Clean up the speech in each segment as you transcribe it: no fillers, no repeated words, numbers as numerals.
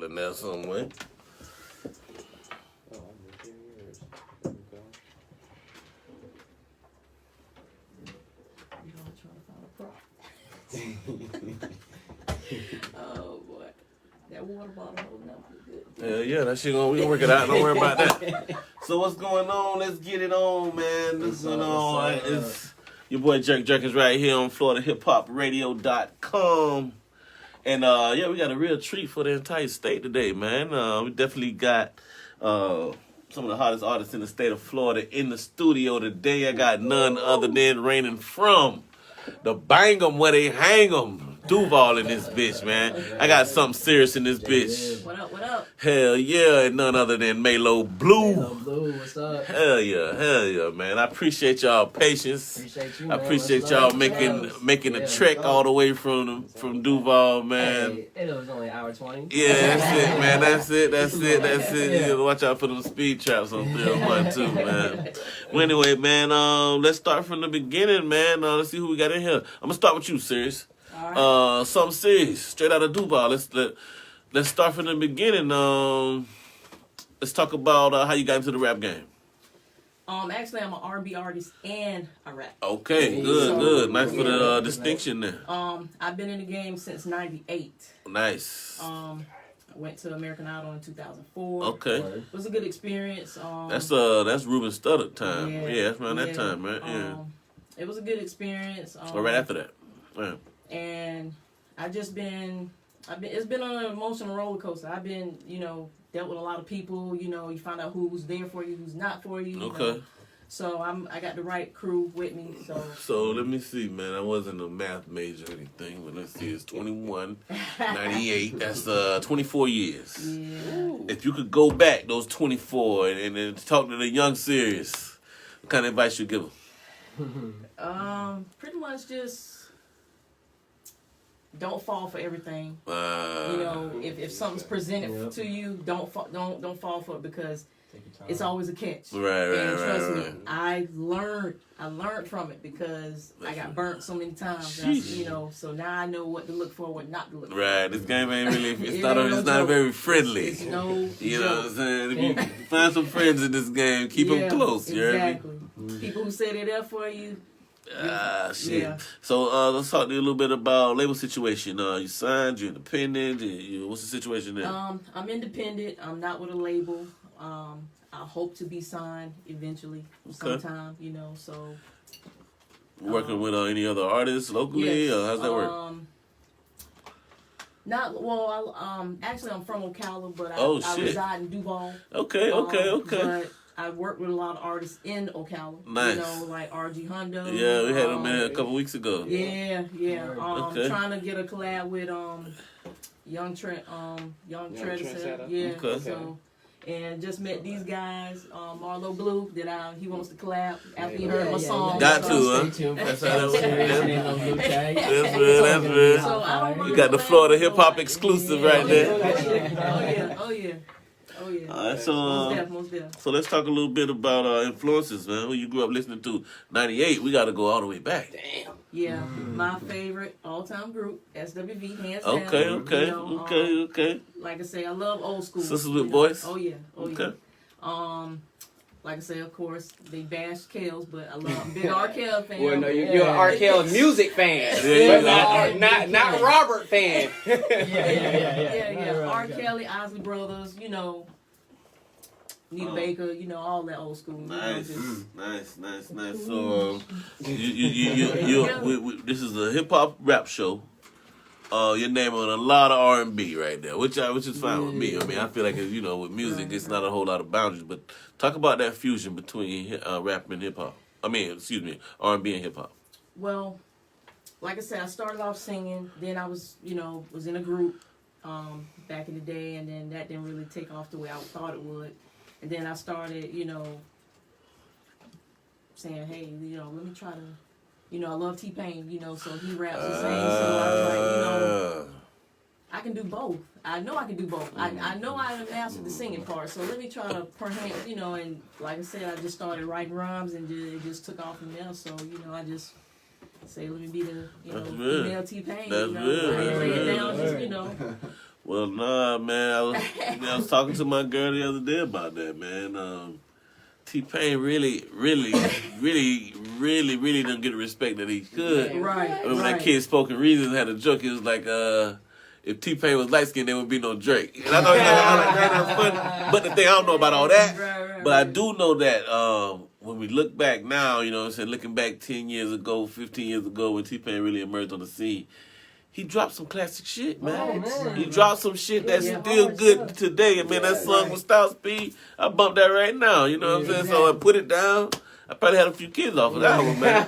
bottle in there somewhere. Oh boy, that water bottle holding up good. Yeah, that shit we gonna work it out. Don't worry about that. So what's going on? Let's get it on, man. It's your boy Jerk Jerkins right here on FloridaHipHopRadio.com. And yeah, we got a real treat for the entire state today, man. We definitely got some of the hottest artists in the state of Florida in the studio today. I got none other than raining from the bang 'em where they hang 'em. Duval in this bitch, man. I got something serious in this bitch. What up? What up? Hell yeah, and none other than Melo Blue. Melo Blue, what's up? Hell yeah, man. I appreciate y'all patience. Appreciate you, I man. appreciate Much y'all love. making a trek all the way from Duval, man. Hey, it was only an hour 20. Yeah, that's it, man. That's it. You gotta watch out for them speed traps on 301 too, man. Well, anyway, man, let's start from the beginning, man. Let's see who we got in here. I'm gonna start with you, Serious. All right. Something serious, straight out of Duval. Let's start from the beginning. Let's talk about how you got into the rap game. Actually, I'm an R&B artist and a rap. Okay, good. Nice for the distinction there. I've been in the game since '98. Nice. I went to American Idol in 2004. Okay. It was a good experience. That's Ruben Studdard time. Yeah, that's around that time, right? Yeah. It was a good experience. Or right after that. Yeah. And it's been an emotional roller coaster. I've been, dealt with a lot of people. You find out who's there for you, who's not for you. Okay. So I got the right crew with me. So let me see, man. I wasn't a math major or anything, but let's see. It's 21, 98. That's 24 years. Yeah. If you could go back those 24 and talk to the young Serious, what kind of advice you give them? Pretty much just don't fall for everything. If something's presented to you, don't fall for it because it's always a catch. Right. Trust me, I learned from it because I got burnt so many times. So now I know what to look for, what not to look for. Right, this game ain't really. It's not very friendly. It's no. You know what I'm saying? If you find some friends in this game, keep them close. You heard me? People who say they're there for you. Shit. Yeah. So let's talk to you a little bit about label situation. You signed, you're independent. What's the situation there? I'm independent. I'm not with a label. I hope to be signed eventually sometime. So. Working with any other artists locally? Yes. How's that work? Actually, I'm from Ocala, but I reside in Duval. Okay. But I work with a lot of artists in Ocala. Nice. Like RG Hundo. Yeah, we had him in a couple weeks ago. Yeah. Trying to get a collab with Young Trendsetter. Yeah. Okay. So. And just met these guys, Marlo Blue, he wants to collab after he heard my song. Got to, huh? Stay tuned. That's how That's real. So I don't We got the Florida Hip Hop exclusive right there. Oh yeah. All right, Most deaf. So let's talk a little bit about influences, man. Who you grew up listening to? 98, we got to go all the way back. Damn. Yeah, my favorite all-time group, SWV, hands Okay. down. Like I say, I love old school. Sisters with Voice? Oh yeah. Okay. Like I say, of course, they bashed Kels, but I'm a big R. Kelly fan. Well, no, you're an R. Kelly music fan, but not Robert fan. Yeah. R. Kelly, Isley Brothers, Nita Baker, all that old school. Nice. So, this is a hip hop rap show. You're naming a lot of R&B right there, which is fine with me. I mean, I feel like with music, it's not a whole lot of boundaries. But talk about that fusion between rap and hip hop. R&B and hip hop. Well, like I said, I started off singing. Then I was in a group back in the day, and then that didn't really take off the way I thought it would. And then I started, saying, hey, let me try to, I love T-Pain, so he raps and sings. So I was like, I can do both. I know I can do both. I know I am mastered the singing part. So let me try to perhaps, and like I said, I just started writing rhymes and it just took off from there. So, I just say, let me be the, female T-Pain. That's lay it down, just, Well, nah, man. I was talking to my girl the other day about that, man. T-Pain really didn't get the respect that he could. Right. I remember that kid Spoken Reasons had a joke. It was like, if T-Pain was light skinned, there would be no Drake. And I thought that was funny. But the thing, I don't know about all that. Right. But I do know that when we look back now, you know what I'm saying, looking back 10 years ago, 15 years ago, when T-Pain really emerged on the scene, he dropped some classic shit, man. Oh, man. He dropped some shit that's Yeah. still Hard good stuff. today. And man, that song with Style Speed, I bumped that right now. You know what I'm saying? So I put it down. I probably had a few kids off of that one, man.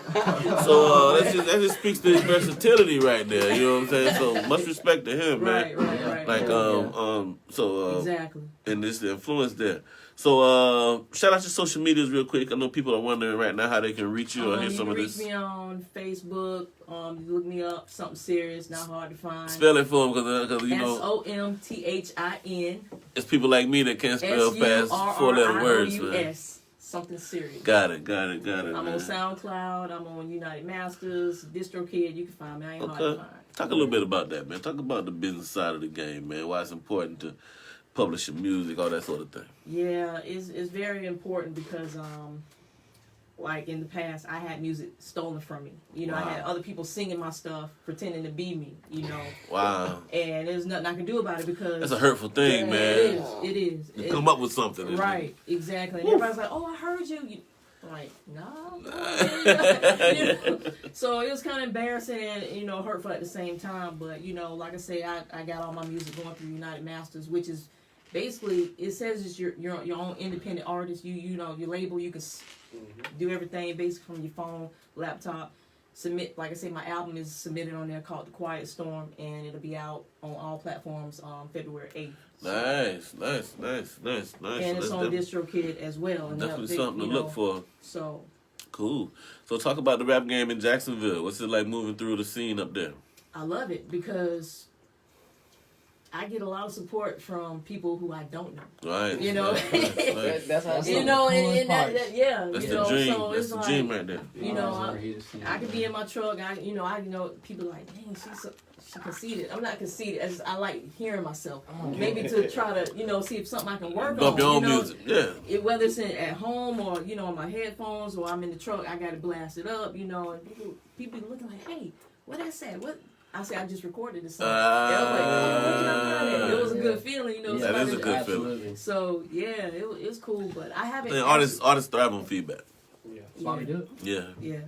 So that just speaks to his versatility right there. You know what I'm saying? So much respect to him, man. Right. Like Exactly. and this the influence there. So shout out to social medias real quick. I know people are wondering right now how they can reach you or hear You some can of reach this. me on Facebook. Look me up. Something serious, not hard to find. Spell it for him because you know SOMTHIN. it's people like me that can't spell fast 4-letter words, man. SURRIOUS. Something serious. Got it. I'm man. on SoundCloud. I'm on United Masters, DistroKid. You can find me. I ain't hard Okay. to find. Talk a little bit about that, man. Talk about the business side of the game, man. Why it's important to publish your music, all that sort of thing. Yeah, it's very important because like in the past, I had music stolen from me. You know, Wow. I had other people singing my stuff, pretending to be me. You know, Wow. and there's nothing I can do about it because That's a hurtful thing, It man. is. You come up with something. isn't it? Right, exactly. And everybody's like, "Oh, I heard you." Like, no. You know? So it was kind of embarrassing and hurtful at the same time. But like I say, I got all my music going through United Masters, which is basically it says it's your own independent artist. You know your label. You can do everything basically from your phone, laptop. Submit, like I say, my album is submitted on there called The Quiet Storm, and it'll be out on all platforms February 8th. Nice. And it's on DistroKid as well. And Definitely something to look for. So Cool. So talk about the rap game in Jacksonville. What's it like moving through the scene up there? I love it because I get a lot of support from people who I don't know. Right. You know? Right. That's how. You know, And parts. That's the dream. So That's it's the like, dream right there. I could be in my truck. I know people are like, dang, she conceited. I'm not conceited. I like hearing myself. Maybe to try to, see if something I can work Bump on. your own music. Yeah. Whether it's at home or, on my headphones or I'm in the truck, I got to blast it up, and people be looking like, hey, what I said? What? I said, I just recorded this song. And I'm like, oh, where'd you find it? It was a good feeling, That is a somebody- good feeling. Absolutely. So, yeah, it's cool, but I haven't... And artists thrive on feedback. That's why we do it. Yeah. Yeah.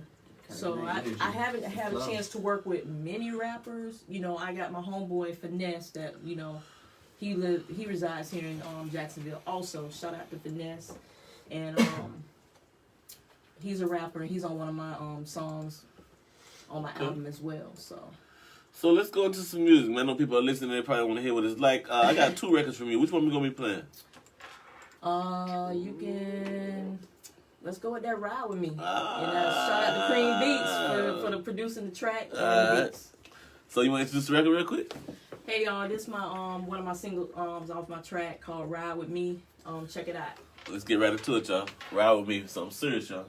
So I haven't had a chance to work with many rappers. I got my homeboy Finesse that he resides here in Jacksonville. Also, shout out to Finesse, and he's a rapper. And he's on one of my songs on my album as well. So let's go into some music, man. I know people are listening. They probably want to hear what it's like. I got 2 records from you. Which one we gonna be playing? You can. Let's go with that Ride With Me. And shout out to Cream Beats for the producing the track and the beats. So you want to introduce the record real quick? Hey y'all, this is my one of my singles off my track called Ride With Me. Check it out. Let's get right into it, y'all. Ride with me. Something serious, y'all.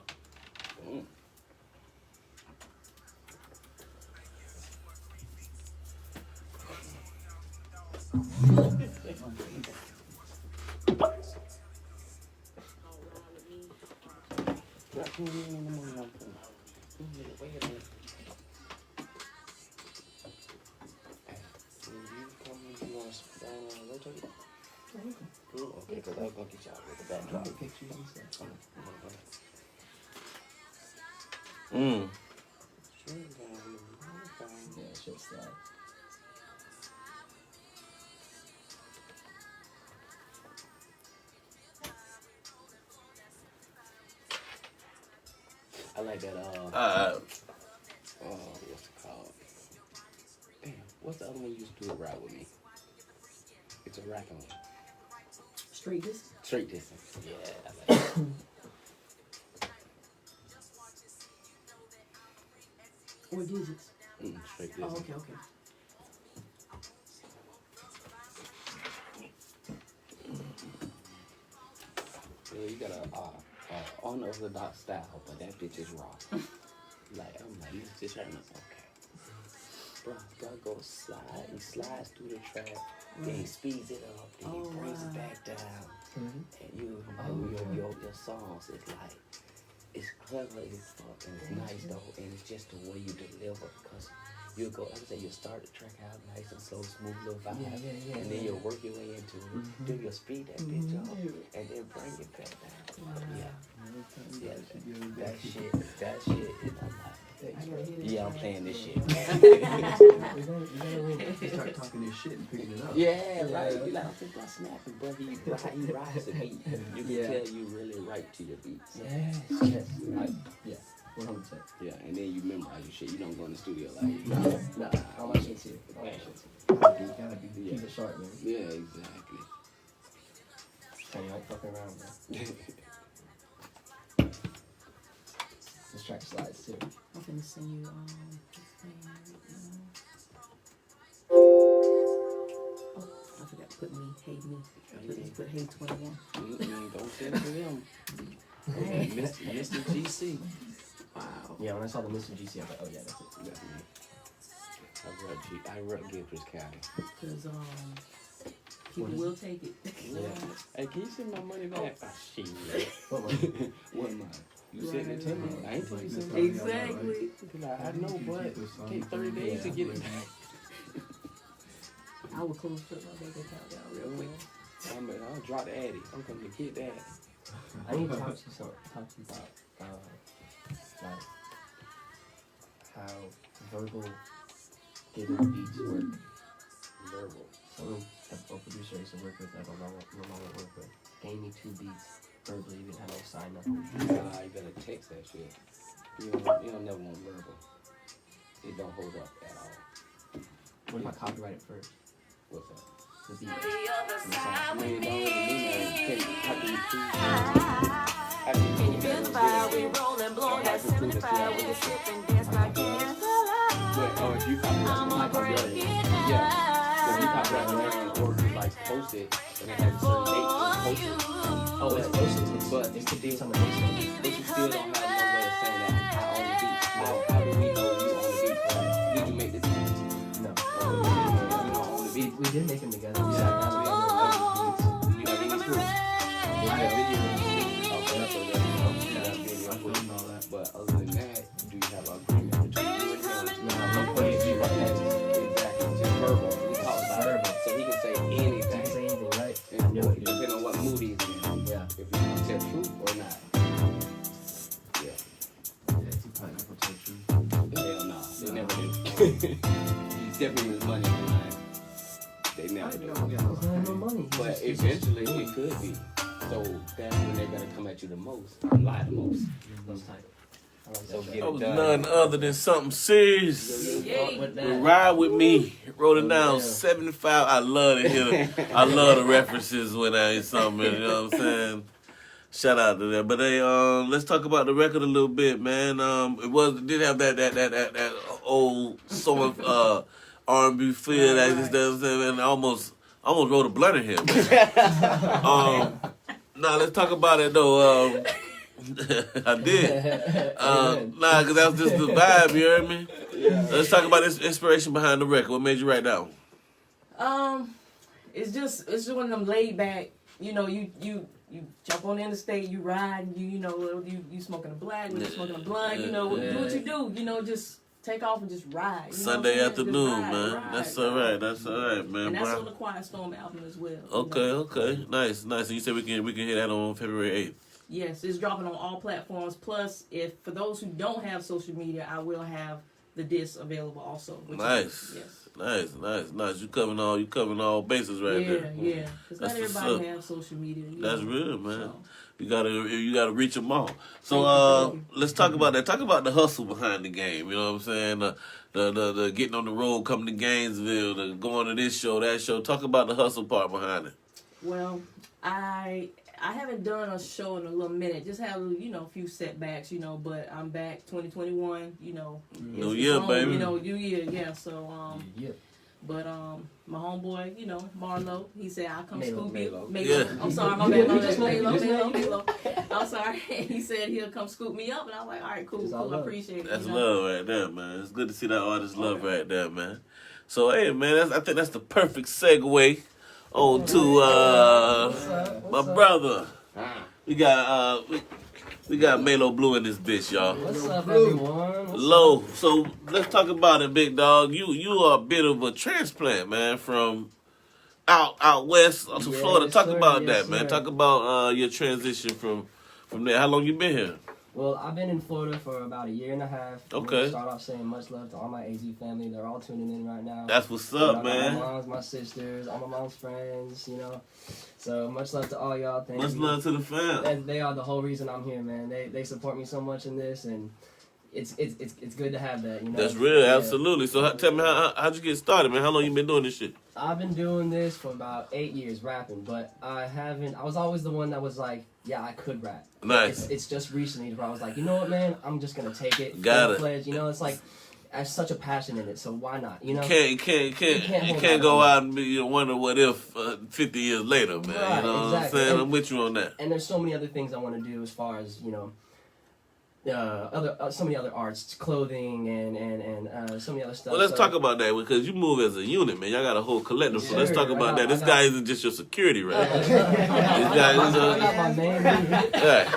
Okay, because I was going to get y'all with the backdrop. Yeah, shit slide. I like that, what's it called? Damn, what's the other one you used to do it Ride With Me? It's a rapping one. Straight this. Straight distance. Yeah, I like that. Or digits. Straight Oh, distance. okay. Yeah, you got a unorthodox style, but that bitch is raw. Like, I'm like, you just right now. Okay. Bro, go slide. He slides through the track. then he speeds it up, then he brings it back down, and your songs is like it's clever, it's fucking, it's nice though, and it's just the way you deliver because you'll go, like I said, you'll start the track out nice and slow, smooth little vibe, and then you'll work your way into it, then you'll speed that bitch up, and then bring it back down. That shit is yeah, I'm playing this shit. You gotta start talking this shit and picking it up. Yeah, right. You like, I'm thinking about snapping, but he rides the beat. You can tell you really right to your beats. Yes. 100%. Yeah, and then you memorize your shit. You don't go in the studio like, Nah, all my shit's here. All my shit's here. You gotta keep it sharp, man. yeah, exactly. And you ain't fucking around, bro. This track slides too. I'm finna send you this thing right now. Oh, I forgot to put me, hate me. I put hate 21. Don't send it to them. Mr. GC. Wow. Yeah, when I saw the Mr. GC, I was like, oh yeah, that's it. That's me. I rep Gilchrist County. Because people will take it. Yeah. Hey, can you send my money back? Oh, shit. What was it? What money? You send it to me. I ain't putting it. Exactly. Like, I know, but take 30 days to get it back. I would close put my bank account down real quick. I'll drop the addy. I'm coming to get that. I need to talk to you about like how verbal given beats work. Verbal. Some a producer I used to work with, like Ramon would work with, gave me 2 beats verbally, you didn't have no sign nothing. Nah, you better text that shit. You don't never want verbal. It don't hold up at all. What if I copyright it first? What's that? The beat. I mean, it don't really mean that. How do you prove that? How do you prove that? Oh, if you copyright it. Yeah. If you copyright it, or you like post it, and it has a certain date to post it. Oh, it's posted. But It's the beats on the but bass. you still don't have no way of saying that I own the beat. How do we know you own the beat? Did you make the beat? No. Or you don't own the beat? We did make them together. We sat down together and made beats. You have any proof? I have video. But other than that, do you have an agreement between you and him? No, I'm putting it right now. Exactly. Just verbal. We talk about it. Verbal. So he can say You anything. can say anything, right? And I knew it. depending on what mood he's in. Yeah. If he's gonna tell truth or not. Yeah. Hell no. They never do. He's definitely his money in line. They never do. There's no money. He's But just- he's eventually just- it could be. So that's when they're gonna come at you the most. Or lie the most. Those type. I like So that. get That it was done. none other than something serious. Yay. With Well, that. Ride with me, wrote it down Yeah. 75. I love to hear I love the references when I hear something, you know what I'm saying? Shout out to that. But hey, let's talk about the record a little bit, man. It did have that old song R&B feel that just does, and I almost wrote a blunt in here. Nah, let's talk about it though. I did. Nah, because that was just the vibe, you heard me? Let's talk about this inspiration behind the record. What made you write down? It's just one of them laid back, you know, you jump on the interstate, you ride, you smoking a black, you smoking a blunt, you know, do what you do, you know, just take off and just ride. You know Sunday what I'm saying? afternoon, Just ride, man. ride, That's ride. all right. That's all right, man. And that's Bro. on the Quiet Storm album as well. you Okay, know. okay. Nice. And you said we can hear that on February 8th. Yes, it's dropping on all platforms. Plus, if for those who don't have social media, I will have the disc available also. which Nice. Yes. Nice. You covering all bases right there. Yeah. Because not That's what's everybody up. has social media. you That's know, real, man. so. You gotta reach them all. So Thank you. let's talk about that. Talk about the hustle behind the game. You know what I'm saying? The getting on the road, coming to Gainesville, the going to this show, that show. Talk about the hustle part behind it. Well, I haven't done a show in a little minute. Just had a few setbacks, but I'm back 2021, New it's year, home, baby. New year, yeah. So Yeah. but my homeboy, Marlo, he said I'll come Malo. scoop you. Yeah. I'm sorry, my bad. No, that's Malo. Malo. I'm sorry. He said he'll come scoop me up, and I was like, all right, It's cool, all I love. appreciate it. That's love right there, man. It's good to see that artist love right there, man. So hey man, I think that's the perfect segue on to my brother. We got we got Melo Blue in this bitch, y'all. What's up, everyone? What's Low. So let's talk about it, big dog. You are a bit of a transplant, man, from out west to Yes, Florida. Talk sir. about Yes, that, man. sir. Talk about your transition from there. How long you been here? Well, I've been in Florida for about a year and a half. I'm Okay. gonna start off saying much love to all my AZ family. They're all tuning in right now. That's what's You know, I up, got man. My moms, my sisters, all my mom's friends, you know. So much love to all y'all. Thank Much you. love to the fam. And they are the whole reason I'm here, man. They support me so much in this, and it's good to have that. You know. That's real, Yeah. absolutely. So tell me, how'd you get started, man? How long you been doing this shit? I've been doing this for about 8 years rapping, but I was always the one that was like, yeah, I could rap. Nice. It's just recently where I was like, you know what, man, I'm just gonna take it. Got it. Full-fledged. You know, it's like I have such a passion in it, so why not? You know. You can't hold go on. out and be, wonder what if 50 years later, man. Right, you know exactly. what I'm saying? And- I'm with you on that. And there's so many other things I want to do as far as so many other arts, clothing, and so many other stuff. Well, let's So- talk about that because you move as a unit, man. Y'all got a whole collective, so let's Sure, talk about I that. This got- guy isn't just your security, right? I This guy is got my name. yeah.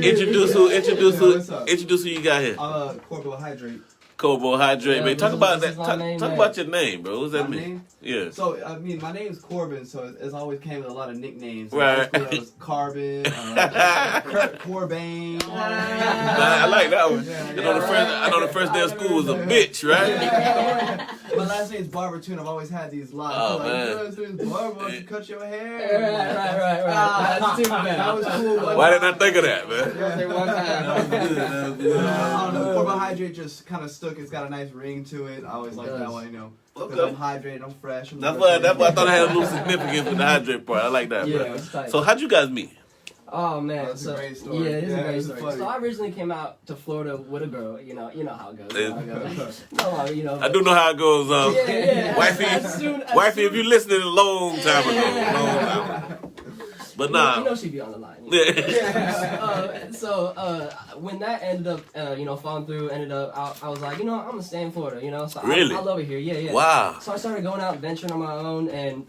Introduce who you got here. Carbohydrate. Carbohydrate, Yeah, man. Talk this about is that. my Talk name, man. about your name, bro. What's that My mean? name? Yeah. So, I mean, my name's Corbin, so it's always came with a lot of nicknames. Right. It was Carbon, Kurt Cobain. I like that one. Yeah, I know the first day of school was a bitch, right? My last name's Barber too, and I've always had these lines. Oh, like, man. "Yo, this is Barber, why don't you cut your hair?" Right. That's too bad. That was cool. Why didn't I think of that, man? I don't know. Carbohydrate just kind of stuck. It's got a nice ring to it. I always like that one, you know. Because Okay. I'm hydrated, I'm fresh. That's why I thought I had a little significance with the hydrate part. I like that, Yeah, bro. it's tight. So how'd you guys meet? Oh man, That's a so great story. yeah, it is Yeah, a great it's story. funny. So I originally came out to Florida with a girl. You know how it goes. Yeah. You know how it goes. No longer, you know. I do know how it goes. Yeah. Wifey, if you listening a long time ago. But You nah. know she'd be on the line. Yeah. So when that ended up, falling through, I was like, I'm gonna stay in Florida. So Really? I love it here. Yeah. Wow. So I started going out and venturing on my own, and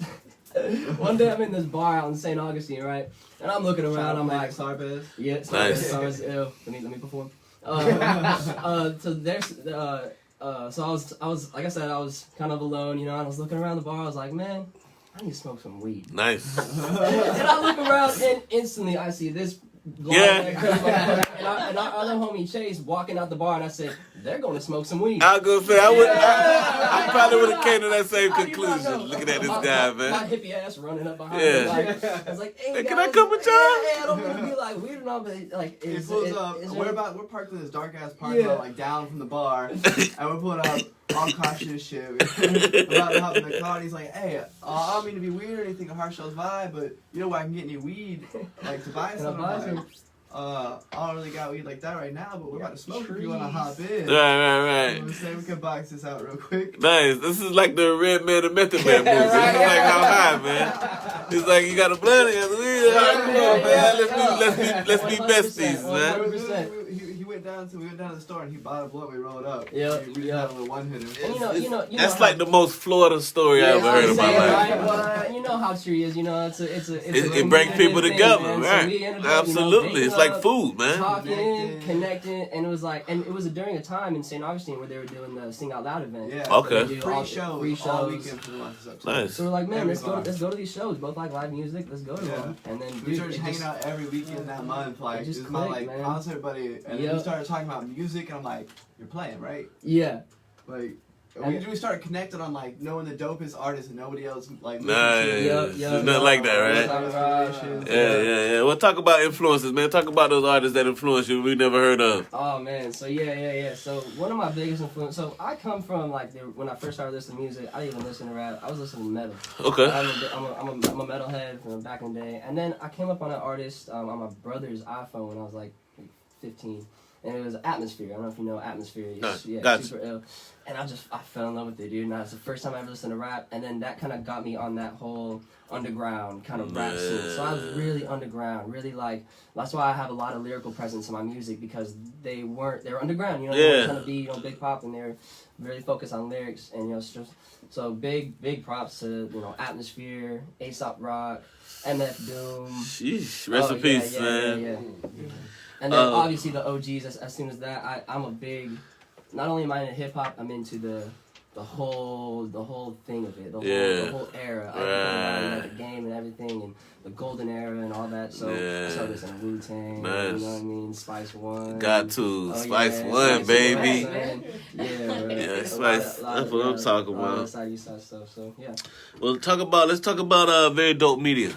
one day I'm in this bar out in St. Augustine, right? And I'm looking around. I'm like, Sarbez. yeah, Nice. Let me perform. So there's so I was like I said, I was kind of alone, and I was looking around the bar. I was like, man, I need to smoke some weed. Nice. And I look around, and instantly I see this. Yeah. And our other homie Chase walking out the bar, and I said, they're going to smoke some weed. I was gonna say I probably would have came to that same How do you not know? conclusion. Looking at this My- guy, my man. hippie ass running up behind Yeah. me. Like, I was like, hey, Hey, can guys, I come with y'all? Yeah, I don't want to be like weird and all, but like, He is pulls it- up. is We're there- parked in this dark ass parking lot, like down from the bar, and we're pulling up all cautious shit. We're about to hop in the car, and he's like, "Hey, I don't mean to be weird or anything, a Harshell's vibe, but you know where I can get any weed, like to buy Can I some?" buy I'm some? like, I don't really got weed like that right now, but we're about to smoke if you want to Trees. hop in. Right. You know what I'm saying? We can box this out real quick. Nice. This is like the Red Man and Method Man movie. This is like how high, man. It's like you got a blood and weed. Come on, man. Let's be besties, 100%. man. 100%. We went down to the store and he bought a blunt. We rolled up. Yeah, we just had a little one hitter. And you know That's how- like the most Florida story I ever heard in my saying, life. right? Well, you know how tree is. It brings people together, man. right? So we ended up, Absolutely. It's like up, food, man. talking, connecting, and it was during a time in St. Augustine where they were doing the Sing Out Loud event. Yeah. Okay. They do Free all shows all weekend for the month. Nice. So we're like, man, Every let's bar. go to these shows. Both like live music. Let's go to Yeah. them. And then We dude, started it hanging just- out every weekend that month, like just just about clicked, like man. concert buddy, and then Yep. we started talking about music, and I'm like, "You're playing, right?" Yeah. Like And- we started connecting on like knowing the dopest artists and nobody else like. Nice. Yup, There's nothing like that, right? Yeah. Well, talk about influences, man. Talk about those artists that influence you we never heard of. Oh man, so yeah. So one of my biggest influences. So I come from like when I first started listening to music, I didn't even listen to rap. I was listening to metal. Okay. I'm a metalhead from back in the day, and then I came up on an artist on my brother's iPhone when I was like 15, and it was Atmosphere. I don't know if you know Atmosphere. Yeah, gotcha. super ill. And I fell in love with it, dude. And that was the first time I ever listened to rap. And then that kind of got me on that whole underground kind of rap scene. So I was really underground, really like, that's why I have a lot of lyrical presence in my music, because they were underground, you know, they weren't trying to be, you know, big pop, and they're really focused on lyrics. And, you know, it's just, so big props to, you know, Atmosphere, Aesop Rock, MF Doom. Sheesh, rest in peace, man. Yeah. And then obviously the OGs, as soon as that, I'm a big, not only am I into hip hop, I'm into the whole thing of it, the whole era, everything about the game and everything, and the golden era and all that. So I started listening to Wu-Tang, Nice. you know what I mean, Spice One. Got to Spice yeah, One, Spice baby. One, yeah, bro. Yeah, Spice. That's what I'm talking A lot about. of side stuff. So yeah. Well, let's talk about Very Dope Media.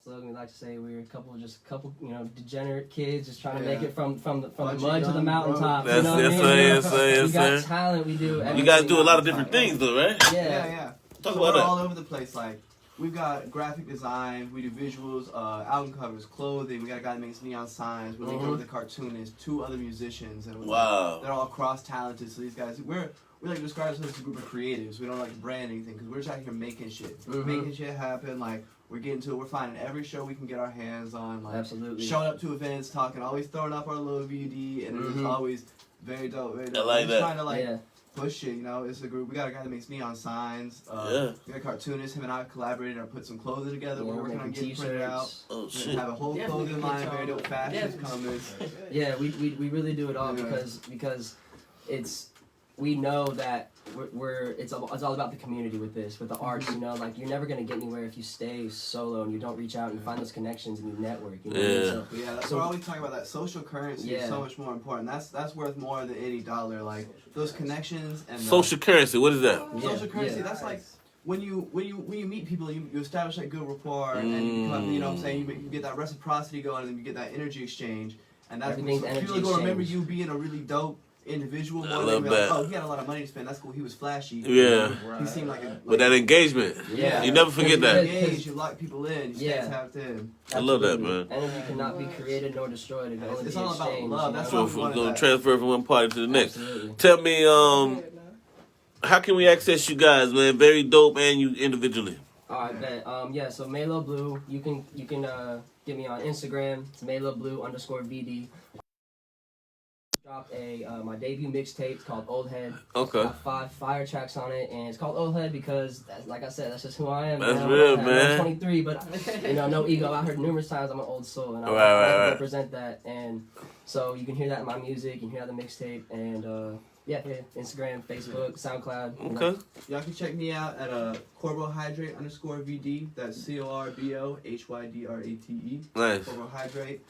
Slogan, we like to say we're a couple, you know, degenerate kids just trying to make Yeah. it from the Bunch mud of to the young mountaintop. That's You know what I yes, mean? sir, yes, sir, yes, We got sir. talent. We do. You everything guys do a lot of outside. different things, though, right? Yeah. Talk So about we're that. all over the place. Like, we've got graphic design, we do visuals, album covers, clothing. We got a guy that makes neon signs. We're linked over with a cartoonist, 2 other musicians, and Wow. they're all cross talented. So these guys, we like to describe ourselves as a group of creatives. We don't like to brand anything because we're just out here making shit, making shit happen. Like, we're getting to it. We're finding every show we can get our hands on. Like, Absolutely. showing up to events, talking, always throwing up our little VD, and it's just always very dope. Very dope. I like We're that. Trying to Yeah. push it, you know. It's a group. We got a guy that makes neon signs. Yeah. We got a cartoonist. Him and I collaborated and put some clothing together. We're working on making getting printed out. t-shirts. Oh We shit. have a whole Definitely clothing get line, y'all- very dope fashions Definitely. coming. Yeah, we really do it all Yeah. because it's, we know that it's all about the community with this, with the arts, you know, like you're never gonna get anywhere if you stay solo and you don't reach out and find those connections and you network, you know what I mean? Yeah. So, But yeah, that's So- where I always talk about that social currency is Yeah. so much more important. That's worth more than any dollar. Like those connections and the Social currency. What is that? social currency. yeah. That's like when you meet people, you establish that good rapport, and you become, you know what I'm saying, you get that reciprocity going, and you get that energy exchange, and that's Everything's when energy people are gonna remember exchange. you being a really dope individual. I More love than like, that. oh, he had a lot of money to spend. That's cool. He was flashy. Yeah. He seemed like a. But that engagement. Yeah. You never forget You that. engage, you lock people in. You stay Yeah. tapped in. I love that, absolutely. man. Energy cannot be created nor destroyed. It can only It's be all about exchanged. love. you That's know? what So I'm we're gonna that. transfer from one party to the next. Absolutely. Tell me, how can we access you guys, man? Very dope, and you individually. All right, bet. Yeah, so Melo Blue, you can get me on Instagram. It's MeloBlue_VD. Dropped my debut mixtape. It's called Old Head. Okay. Got 5 fire tracks on it, and it's called Old Head because, like I said, that's just who I am. That's man. real, I'm man. 23, but you know, no ego. I heard numerous times I'm an old soul, and I Right. represent that. And so you can hear that in my music, you can hear that in the mixtape, and yeah, Instagram, Facebook, SoundCloud. you know. Okay. Y'all can check me out at Corbohydrate_VD. That's CORBOHYDRATE. Nice. Corbohydrate.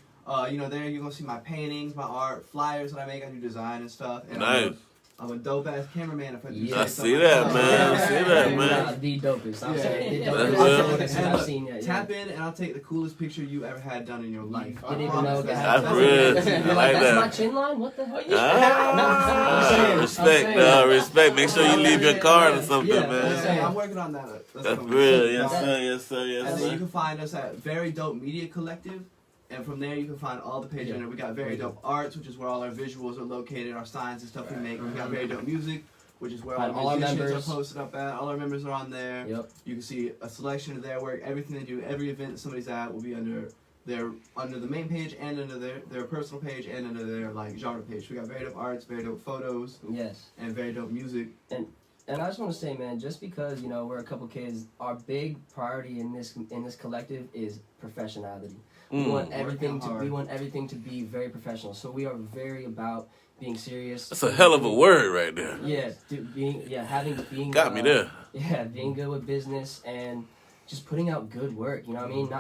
You know, there you're gonna see my paintings, my art, flyers that I make. I do design and stuff. And Nice. I'm a dope ass cameraman. If I do Yeah. say I so see that, myself. man. I see that, You're man. not the dopest. I'm Yeah. saying the That's dopest. real. That's And what I've look, seen yet. Tap in and I'll take the coolest picture you ever had done in your life. Didn't even Promise know that. that. That's real. You're I like, like that's that. my chin line? What the hell? Ah, saying, respect, I'm saying. respect. Make sure you leave your card or something, Yeah, man. Yeah, I'm working on that. That's coming. real. Yes, sir. Yes, sir. And Yes, then you sir. can find us at Very Dope Media Collective. And from there, you can find all the pages. Yeah. And we got Very Dope Arts, which is where all our visuals are located, our signs and stuff we make. We got Very Dope Music, which is where Find all all our the musicians members. are posted up at. All our members are on there. Yep. You can see a selection of their work, everything they do, every event that somebody's at will be under the main page and under their personal page and under their like genre page. We got Very Dope Arts, Very Dope Photos, Yes. and Very Dope Music. And I just want to say, man, just because you know we're a couple kids, our big priority in this collective is professionality. We want everything Working hard. we want everything to be very professional. So we are very about being serious. That's a hell of a word right there. Yeah, being Got me there. Yeah, being good with business and just putting out good work. You know what I mean?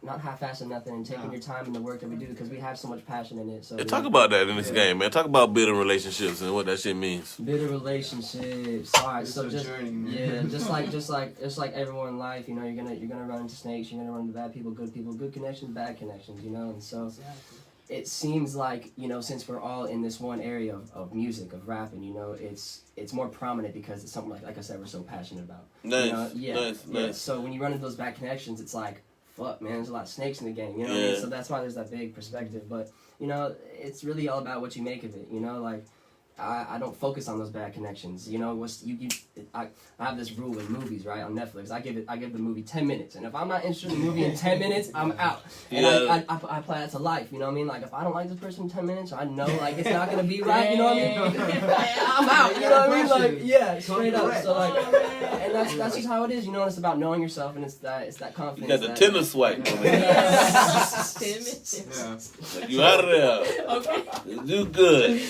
Not half-assing nothing and taking your time in the work that we do because we have so much passion in it. So And talk about that in this game, man. Talk about building relationships and what that shit means. bitter relationships. All right, It's so a just journey, man. yeah, just like everyone in life, you know, you're gonna run into snakes, you're gonna run into bad people, good connections, bad connections, you know, and so it seems like, you know, since we're all in this one area of music, of rapping, you know, it's more prominent because it's something like I said, we're so passionate about. Nice, You know? Yeah, nice, yeah. nice. So when you run into those bad connections, it's like, fuck, man, there's a lot of snakes in the game, you know what I mean? So that's why there's that big perspective. But, you know, it's really all about what you make of it, you know? Like, I don't focus on those bad connections. You know, I have this rule with movies, right, on Netflix. I give the movie 10 minutes, and if I'm not interested in the movie in 10 minutes, I'm out. And I apply that to life. You know what I mean? Like if I don't like this person in 10 minutes, I know like it's not gonna be right. You know what I mean? I'm out. You know what I mean? Like yeah, straight up. So like, and that's just how it is. You know, it's about knowing yourself, and it's that confidence. You got the Tinder swipe. You out of there. Okay. Do good.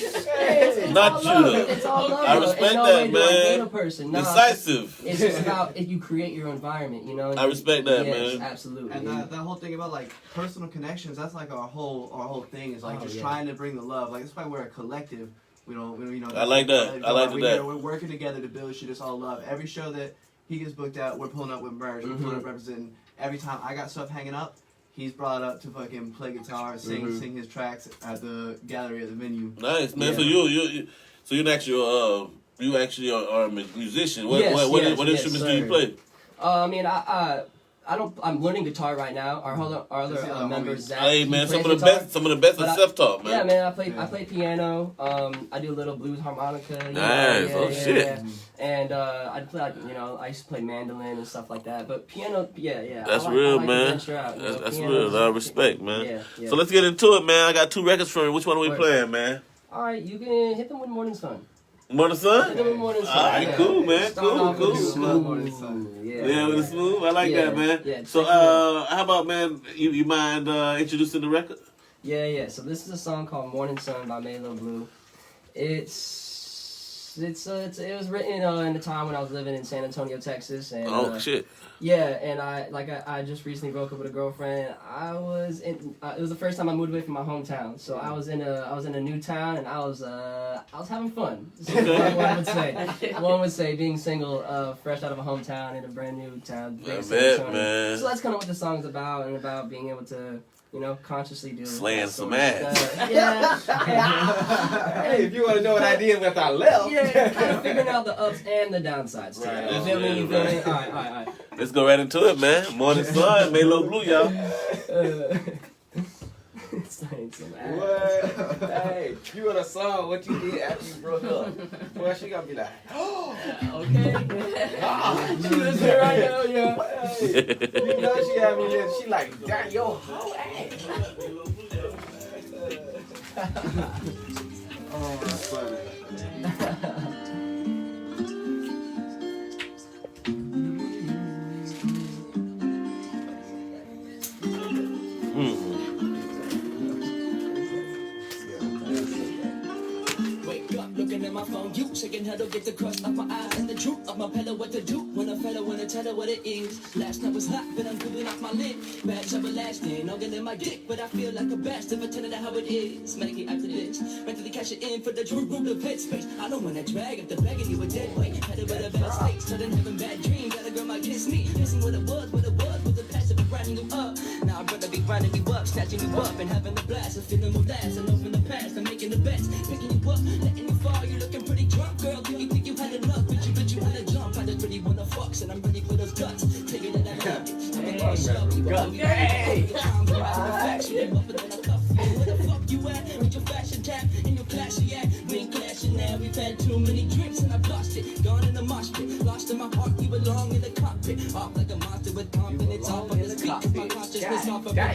Not you. It's all love. I respect that, man. A person. Decisive. It's just about if you create your environment, you know. I respect that, yes, man. Absolutely. And that whole thing about like personal connections, that's like our whole thing is like trying to bring the love. Like that's why we're a collective. We know. I like that. I like that. We're working together to build shit. It's all love. Every show that he gets booked out, we're pulling up with merch. We're pulling up representing. Every time I got stuff hanging up, he's brought up to fucking play guitar, sing his tracks at the gallery at the venue. Nice, man. Yeah. So you actually are a musician. What instruments do you play? I mean, I'm learning guitar right now. Our other member Zach. Hey man, some of the best at self-taught, man. Yeah, man. I play piano. I do a little blues harmonica. Nice. Shit. Yeah. And I play I used to play mandolin and stuff like that. But piano, yeah. That's real, man. That's real. A lot of respect, man. Yeah. So let's get into it, man. I got 2 records from you. Which one are we playing, man? All right, you can hit them with Morning Sun. Morning Sun? Hit them with Morning Sun. All right, cool, man. Cool. Smooth. Yeah, with the smooth. I like that, man. Yeah, so, how about, man, you mind introducing the record? Yeah. So this is a song called Morning Sun by Melo Blue. It was written in the time when I was living in San Antonio, Texas. And, shit. Yeah, and I just recently broke up with a girlfriend. It was the first time I moved away from my hometown. So I was in a new town, and I was having fun. So one would say being single, fresh out of a hometown in a brand new town. I bet, man. So that's kind of what the song's about, and about being able to, consciously do slaying some ass. Yeah. Hey, if you want to know what I did with I left. Yeah, kind of figuring out the ups and the downsides. Right. You feel me? All right. Let's go right into it, man. Morning Sun, Melo Blue, y'all. Slaying some ass. What? Hey, you in a song, what you did after you broke up. Well, she gonna be like, Okay. She was here right now, yeah. hey, you know she had me there. She like, damn, yo, whole ass. Oh, that's funny. Looking at my phone, you shaking her to get the crust off my eyes and the droop of my pillow. What to do when a fella wanna tell her what it is? Last night was hot, but I'm cooling off my lid. Bags everlasting, no getting my dick, but I feel like a bastard for telling her how it is. Make it after this, mentally cash it in for the true root of headspace. I don't wanna drag if the begging you a dead weight. Had it with a bad state, started having bad dreams. That a girl might kiss me, missing what it was the passive of grinding you up. Now I'd rather be grinding you up, snatching you up, and having the blast, and feeling will last, and open the past, and making the best, picking you up, letting you fall. You looking pretty drunk, girl. Do you think you had enough? But you wanna jump. I just really wanna fuck, and I'm ready for those guts. Tell you that I love it. I'm a boss up. You want me to where the fuck you at? With your fashion tap and your classy act. We ain't clashing now. We've had too many drinks and I've lost it. Gone in the mosh pit. Lost in my heart. You belong in the cockpit. Off like a monster with confidence. Off on the speakers. My consciousness off of my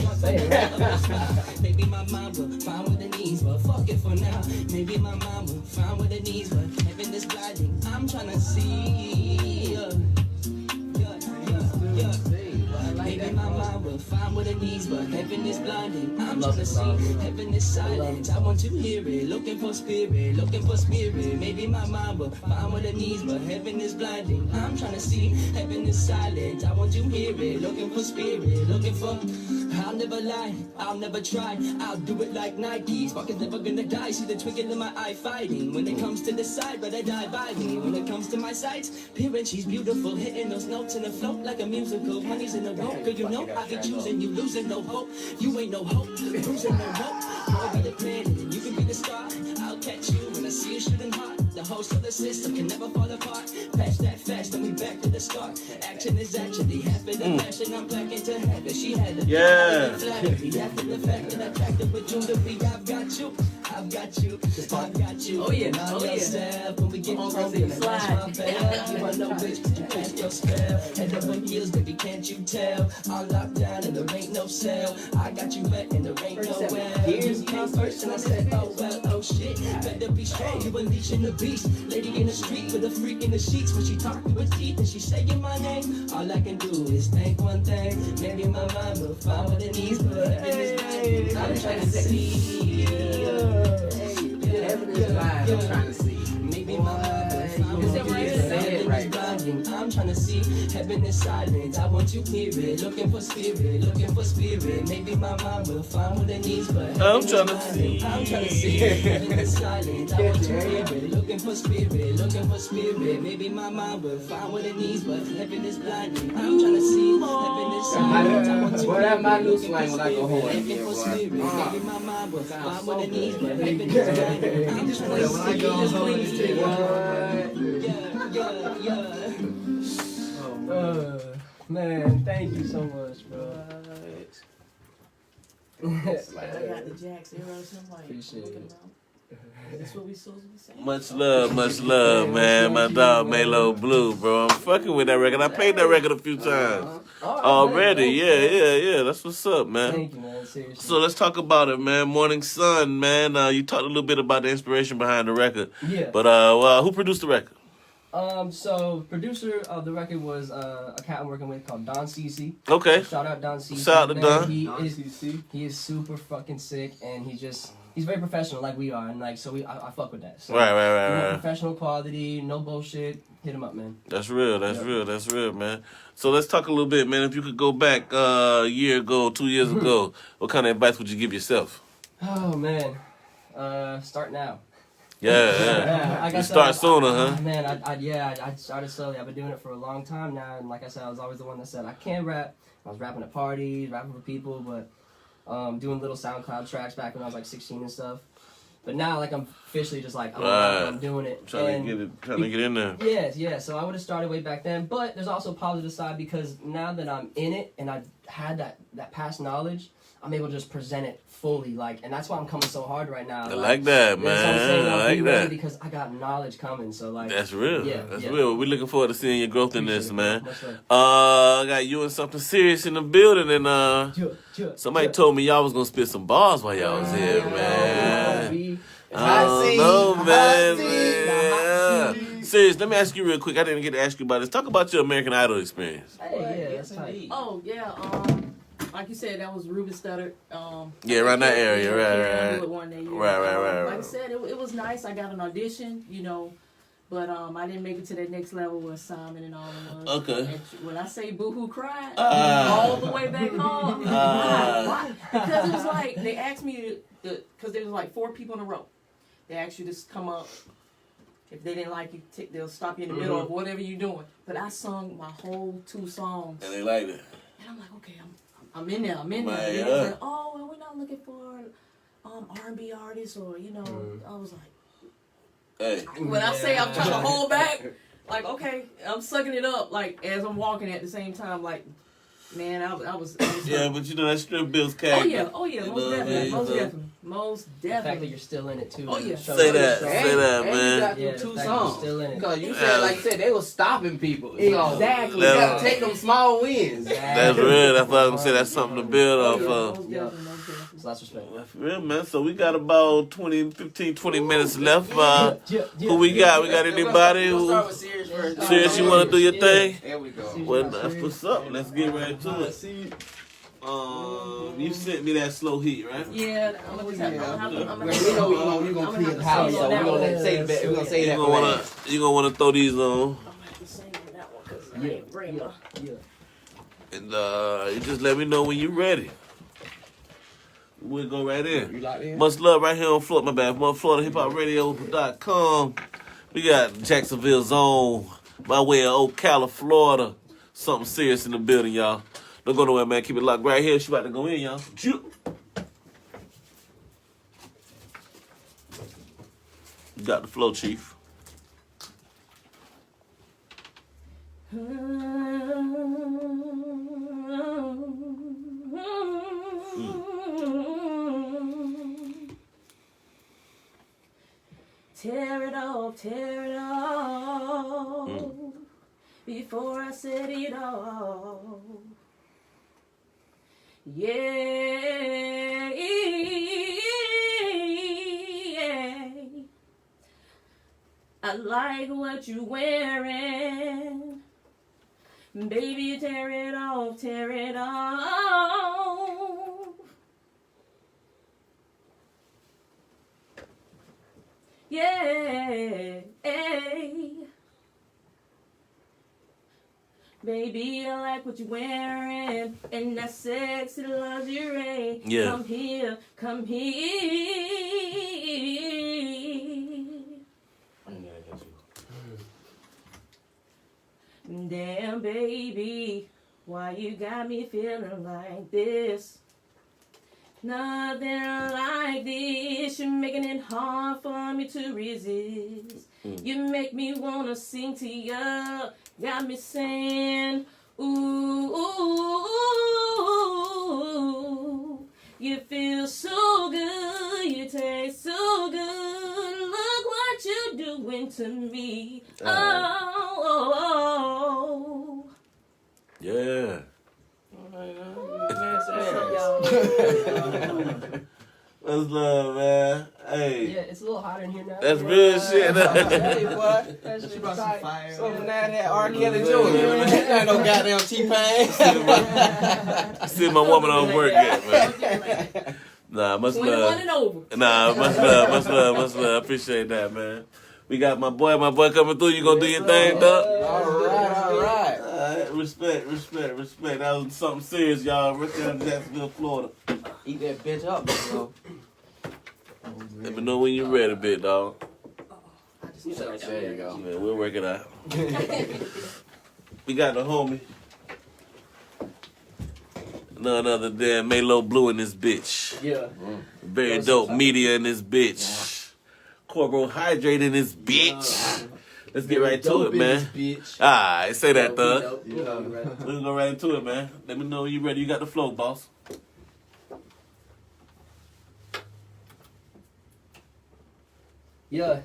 maybe my mind will find where the knees, but fuck it for now. Maybe my mind will find where the knees, but heaven is blinding. I'm trying to see. Maybe my mind will find where the knees, but heaven is blinding. I'm trying to see. Heaven is silent. I want to hear it. Looking for spirit. Maybe my mind will find where the knees, but heaven is blinding. I'm trying to see. Heaven is silent. I want to hear it. Looking for spirit. I'll never lie. I'll never try. I'll do it like Nike. Spark never gonna die. See the twinkle in my eye fighting. When it comes to the side, but I die by me. When it comes to my sights, parent, she's beautiful. Hitting those notes in a float like a musical. Honey's in a rope, girl, you know I be choosing you. Losing no hope. You ain't no hope. Losing no hope. You'll be the planet and you can be the star. I'll catch you when I see you shooting hard. The whole solar system can never fall apart. Patch that fast, then we back to the start. Action is actually half of the passion. I'm back into heaven. She had the Yeah. flattery. After the fact that I packed up with jewelry, I've got you. I've got you. I've got you. Oh, yeah. Now Oh, yeah. yourself. When we get On close, the then slide. that's my bell. You want no bitch, you passed your spell. Head up on heels, baby, can't you tell? I'm locked down and there ain't no cell. I got you wet and there ain't no well. You came first and I said, oh well, oh shit. Better be strong, you unleashing the beast. Lady in the street with a freak in the sheets. When she talking with teeth and she saying my name, all I can do is think one thing. Maybe my mind will find what it needs, but heaven is blind. I'm trying to see. Heaven is blind, I'm trying to see. Maybe my mind will find Is what that it right? needs, but Say it heaven right. is blinding. I'm trying to see. Heaven is silent. I want you hear it. Looking for spirit, looking for spirit. Maybe my mind will find what it needs, but I'm heaven is trying to blinding. see. I'm trying to see. Heaven is silent. I want you hear it. Looking for spirit, looking for spirit. Maybe my mind will find what it needs, but heaven is blinding. I'm trying to see. Heaven is silent. I want you Well, that my new looking slang for when I go home spirit, again, looking for boy. spirit. Maybe my mind will find what it needs, but heaven is blinding. I'm Just trying wait to till When I you go just home, wait it's till you- Man, thank you so much, bro. I got the Jacks arrows. I'm like, Appreciate looking it. around. That's what we supposed to be saying. Much love, man. My dog Melo Blue, bro. I'm fucking with that record. I played that record a few times already. Yeah. That's what's up, man. Thank you, man. Seriously. So let's talk about it, man. Morning Sun, man. You talked a little bit about the inspiration behind the record, Yeah. but who produced the record? So producer of the record was a cat I'm working with called Don CC. Okay. Shout out Don CC. Shout out to Man, Don. He is super fucking sick, and he's very professional like we are, and like so I fuck with that. So, Right. you know, professional quality, no bullshit. Hit him up, man. That's real. That's real, man. So let's talk a little bit, man. If you could go back a year ago, 2 years ago, what kind of advice would you give yourself? Oh man, start now. Yeah. Like You I said, start sooner, huh? Man, I started slowly. I've been doing it for a long time now, and like I said, I was always the one that said I can't rap. I was rapping at parties, rapping for people, but doing little SoundCloud tracks back when I was like 16 and stuff. But now, like I'm officially just like I'm doing it. Trying to get in there. Yes. So I would have started way back then, but there's also a positive side because now that I'm in it and I had that past knowledge, I'm able to just present it fully, like, and that's why I'm coming so hard right now. I like that, that's what I'm saying, man. I I'll like be ready that. because I got knowledge coming. So like, That's real. Yeah, That's yeah. real. We're looking forward to seeing your growth in this, Appreciate it, man. Much love. I got you and something serious in the building, and somebody told me y'all was gonna spit some bars while y'all was here, man. I don't know, man. Yeah. Serious, let me ask you real quick. I didn't get to ask you about this. Talk about your American Idol experience. Hey, yeah, that's tight. Oh yeah, like you said, that was Ruben Studdard. Yeah, around that area, right. Right. Like I said, it was nice. I got an audition, you know, but I didn't make it to that next level with Simon and all of us. Okay. And when I say Boohoo cried all the way back home, why? Because it was like they asked me because there was like 4 people in a row. They asked you to come up. If they didn't like you, they'll stop you in the middle of whatever you're doing. But I sung my whole 2 songs. And they liked it. And I'm like, okay, I'm in there. And they Man. was like, oh, well, we're not looking for R&B artists or, you know. I was like, Hey. when I say I'm trying to hold back, like, okay, I'm sucking it up, like, as I'm walking at the same time, like, man, I was Yeah, but you know that strip builds Oh character. yeah, You most know what I definitely, mean? most So- definitely, most The fact that definitely. you're still in it too. Oh, yeah. shows Say you that. so- Say that, and man. you got Yeah, them the 2 fact that you're songs. still in it. Because you Yeah. said, like you said, they was stopping people. So Exactly. you That- gotta take them small wins. That's real. That's what I was gonna say. That's something to build Oh, off yeah, of. most Yeah. definitely, most definitely. So that's respect. That's real, man. So we got about 20 minutes left. Yeah. Who we got? We got anybody We'll who? start with Serious first. Serious, you want to do your thing? There we go. Well, that's what's up. Let's get right to it. You sent me that slow heat, right? Yeah, I'm gonna tell you. I'm We know you're gonna clear the house, so we're gonna say that. We're gonna say You that. gonna wanna throw these on, Yeah. and you just let me know when you're ready. We'll go right in. You like that? Much love right here on Florida. My bad, FloridaHipHopRadio.com. We got Jacksonville's own, by way of Ocala, Florida. Something serious in the building, y'all. Don't go nowhere, man. Keep it locked right here. She about to go in, y'all. You got the flow, Chief. Tear it off, before I set it off. Yeah, I like what you wearing. Baby, tear it off, tear it off. Yeah, baby, I like what you're wearing, and that sexy lingerie. Yeah. Come here, come here. Damn, baby, why you got me feeling like this? Nothing like this. You're making it hard for me to resist. You make me wanna sing to you. Got me saying, ooh, ooh, ooh. You feel so good. You taste so good. Look what you're doing to me. Oh. Yeah. That's love, man. Hey. Yeah, it's a little hotter in here now. That's real shit. Hey, boy. She brought some fire. Something down there, R. Kelly Jr. Ain't no goddamn T-Pain. See my woman on work yet, man. Nah, much 21 love. and over. Nah, much love. Appreciate that, man. We got my boy coming through. You gonna do your thing, dog? All right. Respect. That was something serious, y'all. Right there in Jacksonville, Florida. Eat that bitch up, bro. Let me know when you're ready, big dog. There you go. Man, we'll work it out. We got the homie. None other than Melo Blue in this bitch. Yeah. Very dope media in this bitch. Carbohydrate in this bitch. Let's get right to it, man. Alright, say that, thug. Let's go right into it, man. Let me know when you're ready. You got the flow, boss. Yeah.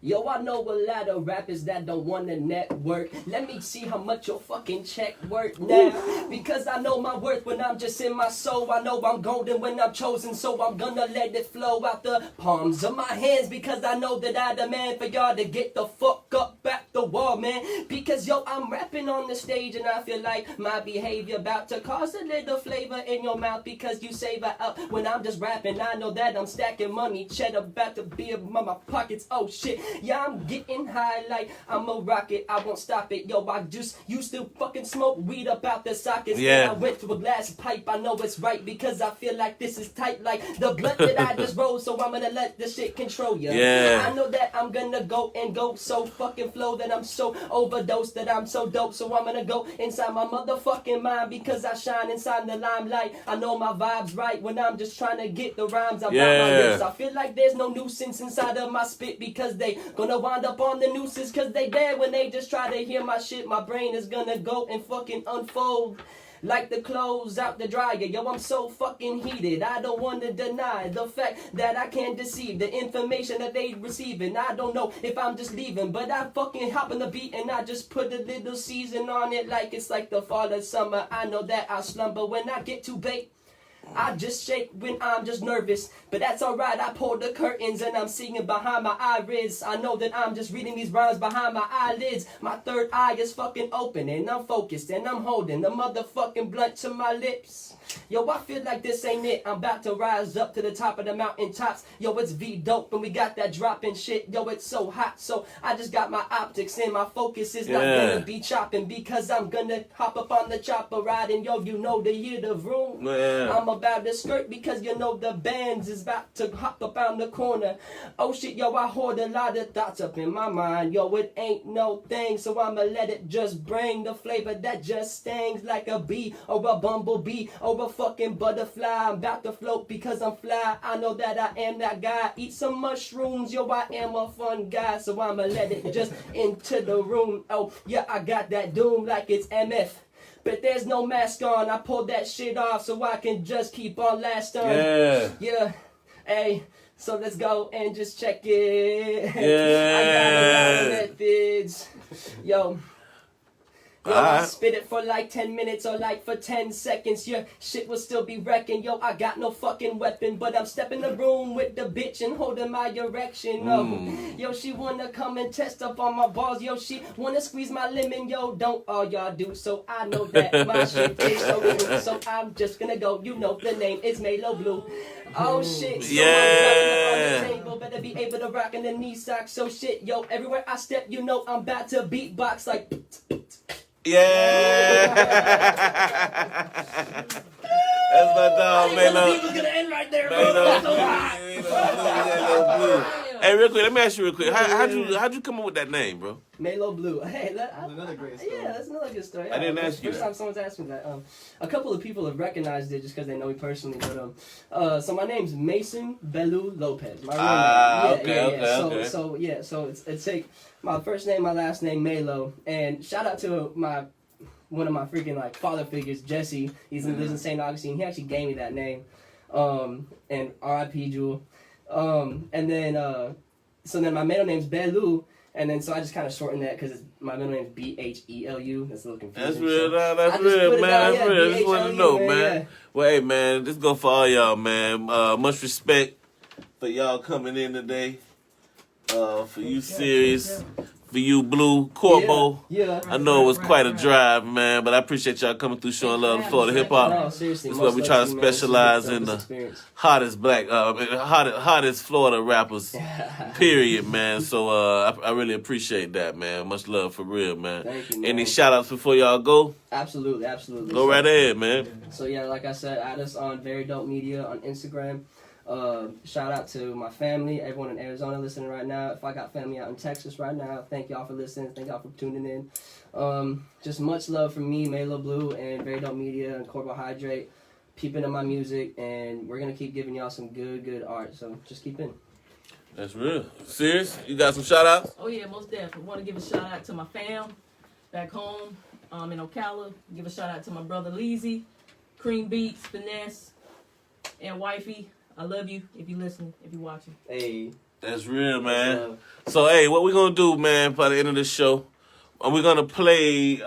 Yo, I know a lot of rappers that don't want to network. Let me see how much your fucking check worth now. Because I know my worth when I'm just in my soul. I know I'm golden when I'm chosen, so I'm gonna let it flow out the palms of my hands. Because I know that I demand for y'all to get the fuck up back the wall, man. Because yo, I'm rapping on the stage and I feel like my behavior about to cause a little flavor in your mouth. Because you savor up when I'm just rapping. I know that I'm stacking money, cheddar about to be in my pockets. Oh shit. Yeah, I'm getting high like I'm a rocket. I won't stop it. Yo, I just used to fucking smoke weed up out the sockets. Yeah. And I went to a glass pipe. I know it's right because I feel like this is tight like the blunt that I just rolled. So I'm gonna let this shit control ya. Yeah. I know that I'm gonna go so fucking flow that I'm so overdosed that I'm so dope. So I'm gonna go inside my motherfucking mind because I shine inside the limelight. I know my vibe's right when I'm just trying to get the rhymes out my lips. I feel like there's no nuisance inside of my spit because they gonna wind up on the nooses cause they dead when they just try to hear my shit. My brain is gonna go and fucking unfold like the clothes out the dryer. Yo, I'm so fucking heated. I don't want to deny the fact that I can't deceive the information that they receiving. I don't know if I'm just leaving, but I fucking hop on the beat and I just put a little season on it like it's like the fall or summer. I know that I slumber when I get too baked. I just shake when I'm just nervous, but that's alright. I pull the curtains and I'm seeing behind my iris. I know that I'm just reading these rhymes behind my eyelids. My third eye is fucking open and I'm focused and I'm holding the motherfucking blunt to my lips. Yo, I feel like this ain't it. I'm about to rise up to the top of the mountain tops. Yo, it's V-dope and we got that dropping shit. Yo, it's so hot, so I just got my optics and my focus is not gonna be chopping because I'm gonna hop up on the chopper ride and yo, you know the year the room. Yeah. I'm I'm about to skirt because you know the band's is about to hop up on the corner. Oh shit, yo, I hold a lot of thoughts up in my mind. Yo, it ain't no thing, so I'ma let it just bring the flavor that just stings like a bee or a bumblebee or a fucking butterfly. I'm about to float because I'm fly. I know that I am that guy. Eat some mushrooms, yo, I am a fun guy, so I'ma let it just into the room. Oh yeah, I got that doom like it's MF. But there's no mask on. I pulled that shit off so I can just keep on last on. Yeah. Yeah. Hey, so let's go and just check it. Yeah. I got a lot of methods. Yo. Yo, I Alright. spit it for like 10 minutes or like for 10 seconds. Your shit will still be wrecking. Yo, I got no fucking weapon, but I'm stepping the room with the bitch and holding my erection. Yo, she wanna come and test up on my balls. Yo, she wanna squeeze my lemon. Yo, don't all y'all do. So I know that my shit is so true. So I'm just gonna go. You know the name is Melo Blue. Oh shit. So Yeah. I'm dropping up on the table. Better be able to rock in the knee socks. So shit, yo, everywhere I step, you know I'm about to beatbox like. Yeah. That's my dog, Melo. was gonna end right there, Melo Blue. Hey, real quick, let me ask you real quick. How'd you come up with that name, bro? Melo Blue. Hey, Another great story. yeah, that's another good story. I didn't ask you First that. time someone's asked me that. A couple of people have recognized it just because they know me personally. But so my name's Mason Belu Lopez. My real name. Okay. So it's like my first name, my last name, Melo, and shout out to one of my freaking like father figures, Jesse. Lives in St. Augustine. He actually gave me that name. And R.I.P. Jewel. And then so then my middle name's Belu. And then so I just kind of shortened that because my middle name's Bhelu. That's a little confusing. That's real, So I that's just real, put it man. down, That's yeah, real. Just want to know, BHLU, man. yeah. Well, hey, man, this go for all y'all, man. Much respect for y'all coming in today. For you, Sirius. For you, Blue, Corbo. Yeah. I know it was quite a drive, man, but I appreciate y'all coming through showing love to Florida hip hop. No, seriously. That's why we try to specialize in the hottest hottest Florida rappers, period, man. So I really appreciate that, man. Much love for real, man. Thank you, man. Any shout outs before y'all go? Absolutely. Go right ahead, man. So yeah, like I said, add us on Very Dope Media on Instagram. Shout out to my family, everyone in Arizona listening right now. If I got family out in Texas right now, thank y'all for listening. Thank y'all for tuning in. Just much love from me, Melo Blue, and Very Dope Media and Carbohydrate. Peep into my music, and we're gonna keep giving y'all some good art. So just keep in. That's real. Serious? You got some shout outs? Oh yeah, most definitely. Want to give a shout out to my fam back home in Ocala. Give a shout out to my brother Leezy, Cream Beats, Finesse, and Wifey. I love you if you listen, if you watching. Hey. That's real, man. So hey, what we gonna do, man? By the end of the show, we're gonna play.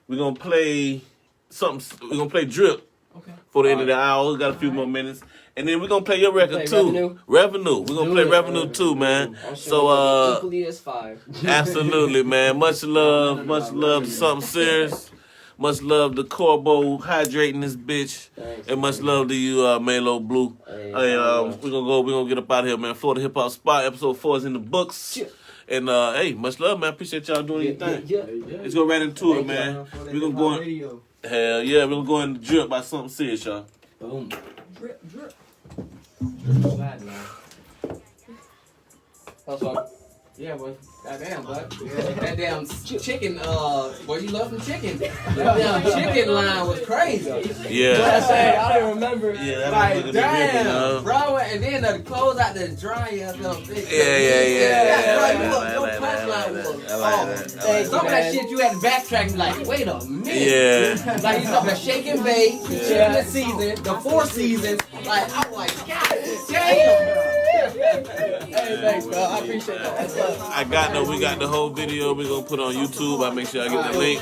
We're gonna play something. We're gonna play Drip Okay. for the end of the hour. We got a few more minutes, and then we're gonna play your record Play too. Revenue. We're gonna play Revenue too, man. I'm sure So equally as fire. absolutely, man. Much love to something serious. Much love to Corbo hydrating this bitch. Thanks, And much man. love to you, Melo Blue. Hey, Hey, we're gonna get up out of here, man. Florida Hip Hop Spot, episode 4 is in the books. Cheers. And hey, much love, man. Appreciate y'all doing your thing. Yeah. Let's go right into it, Thank man. For the We're gonna hip-hop go in. radio. Hell yeah, we're gonna go in the drip by something serious, y'all. Boom. Drip, drip. Bad, man. That's fun. Yeah, boy. Goddamn, boy. That damn chicken, boy, you love some chicken. That damn chicken line was crazy. Yeah. I don't remember. Yeah, that Like, was looking ripping, damn, bro. And then the close out the dryer. Yeah. Bro, your punchline was off. Some of that shit you had to backtrack and be like, wait a minute. Yeah. Like, you talking about shake and bake, chicken the season, the 4 seasons. Like, I was like, God damn. Hey, thanks, bro. I appreciate that. That's love. We got the whole video we're gonna put on YouTube. I'll make sure I get the link.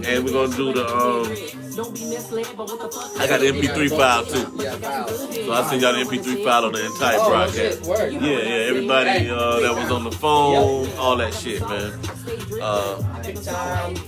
And we're gonna do the I got the MP3 file too. Yeah, wow. So I'll send y'all the MP3 file on the entire broadcast. Shit, word. Yeah, everybody that was on the phone, all that shit, man. Big time.